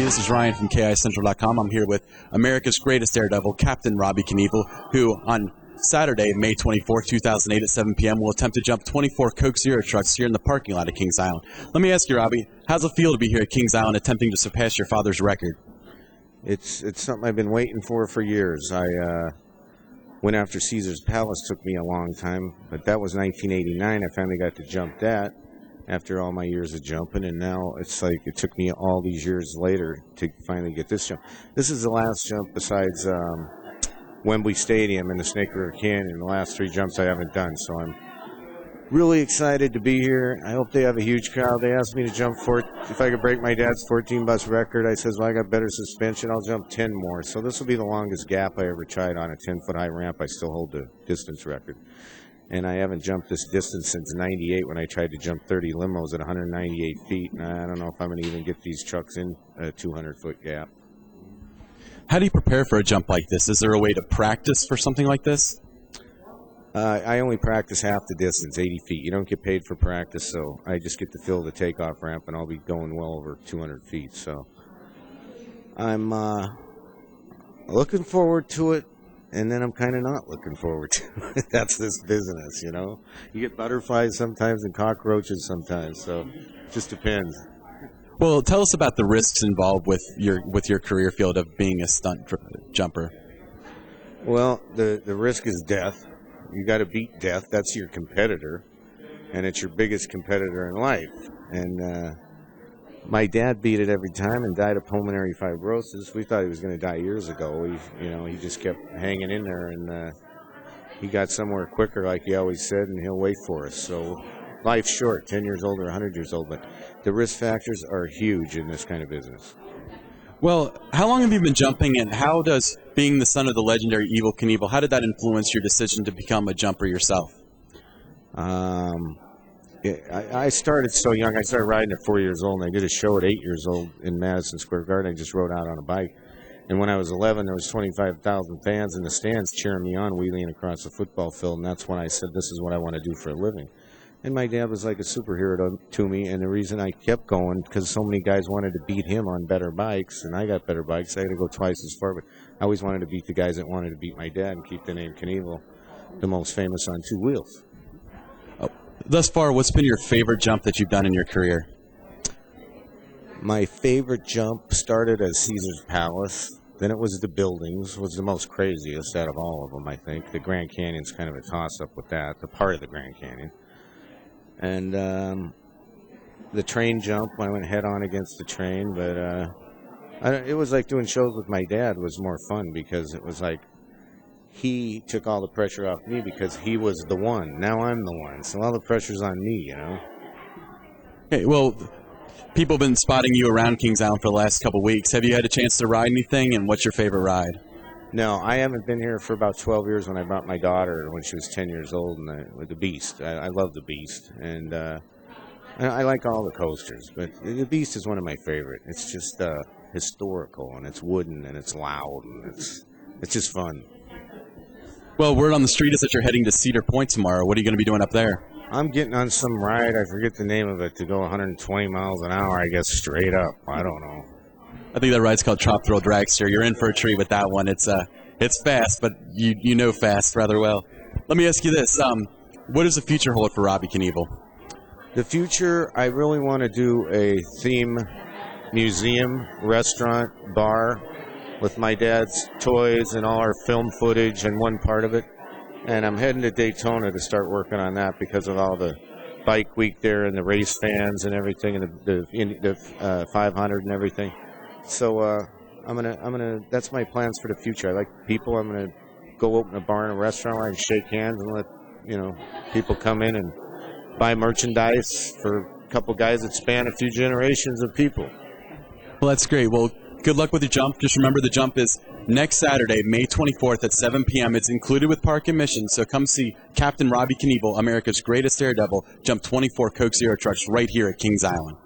everybody. This is Ryan from KICentral.com. I'm here with America's greatest daredevil, Kaptain Robbie Knievel, who on Saturday, May 24, 2008 at 7 p.m. will attempt to jump 24 Coke Zero trucks here in the parking lot at Kings Island. Let me ask you, Robbie, how's it feel to be here at Kings Island attempting to surpass your father's record? It's something I've been waiting for years. I went after Caesar's Palace, took me a long time, but that was 1989. I finally got to jump that after all my years of jumping, and now it's like it took me all these years later to finally get this jump. This is the last jump besides Wembley Stadium and the Snake River Canyon. The last three jumps I haven't done, so I'm really excited to be here. I hope they have a huge crowd. They asked me to jump if I could break my dad's 14-bus record. I says, well, I got better suspension. I'll jump 10 more. So this will be the longest gap I ever tried on a 10-foot high ramp. I still hold the distance record. And I haven't jumped this distance since 98 when I tried to jump 30 limos at 198 feet. And I don't know if I'm going to even get these trucks in a 200-foot gap. How do you prepare for a jump like this? Is there a way to practice for something like this? I only practice half the distance, 80 feet. You don't get paid for practice, so I just get to fill the takeoff ramp, and I'll be going well over 200 feet. So I'm looking forward to it, and then I'm kind of not looking forward to it. That's this business, you know. You get butterflies sometimes and cockroaches sometimes, so it just depends. Well, tell us about the risks involved with your career field of being a stunt jumper. Well, the risk is death. You got to beat death. That's your competitor, and it's your biggest competitor in life. And my dad beat it every time and died of pulmonary fibrosis. We thought he was going to die years ago. He just kept hanging in there, and he got somewhere quicker, like he always said, and he'll wait for us. So life's short, 10 years old or 100 years old, but the risk factors are huge in this kind of business. Well, how long have you been jumping, and how does being the son of the legendary Evel Knievel, how did that influence your decision to become a jumper yourself? I started so young. I started riding at 4 years old, and I did a show at 8 years old in Madison Square Garden. I just rode out on a bike. And when I was 11, there was 25,000 fans in the stands cheering me on, wheeling across the football field, and that's when I said, this is what I want to do for a living. And my dad was like a superhero to me, and the reason I kept going, because so many guys wanted to beat him on better bikes, and I got better bikes. I had to go twice as far, but I always wanted to beat the guys that wanted to beat my dad and keep the name Knievel the most famous on two wheels. Thus far, what's been your favorite jump that you've done in your career? My favorite jump started at Caesar's Palace. Then it was the buildings, was the most craziest out of all of them, I think. The Grand Canyon's kind of a toss-up with that, the part of the Grand Canyon. And the train jump, I went head-on against the train, but it was like doing shows with my dad was more fun because it was like he took all the pressure off me because he was the one. Now I'm the one, so all the pressure's on me, you know. Hey, well, people have been spotting you around Kings Island for the last couple of weeks. Have you had a chance to ride anything, and what's your favorite ride? No, I haven't been here for about 12 years when I brought my daughter when she was 10 years old with the Beast. I love the Beast, and I like all the coasters, but the Beast is one of my favorite. It's just historical, and it's wooden, and it's loud, and it's just fun. Well, word on the street is that you're heading to Cedar Point tomorrow. What are you going to be doing up there? I'm getting on some ride. I forget the name of it, to go 120 miles an hour, I guess, straight up. I don't know. I think that ride's called Trop Thrill Dragster. You're in for a treat with that one. It's fast, but you know fast rather well. Let me ask you this. What does the future hold for Robbie Knievel? The future, I really want to do a theme museum, restaurant, bar with my dad's toys and all our film footage and one part of it. And I'm heading to Daytona to start working on that because of all the bike week there and the race fans and everything and the 500 and everything. So I'm gonna. That's my plans for the future. I like people. I'm gonna go open a bar and a restaurant where I can shake hands and let people come in and buy merchandise for a couple guys that span a few generations of people. Well, that's great. Well, good luck with your jump. Just remember the jump is next Saturday, May 24th at 7 p.m. It's included with park admission. So come see Kaptain Robbie Knievel, America's greatest daredevil, jump 24 Coke Zero trucks right here at Kings Island.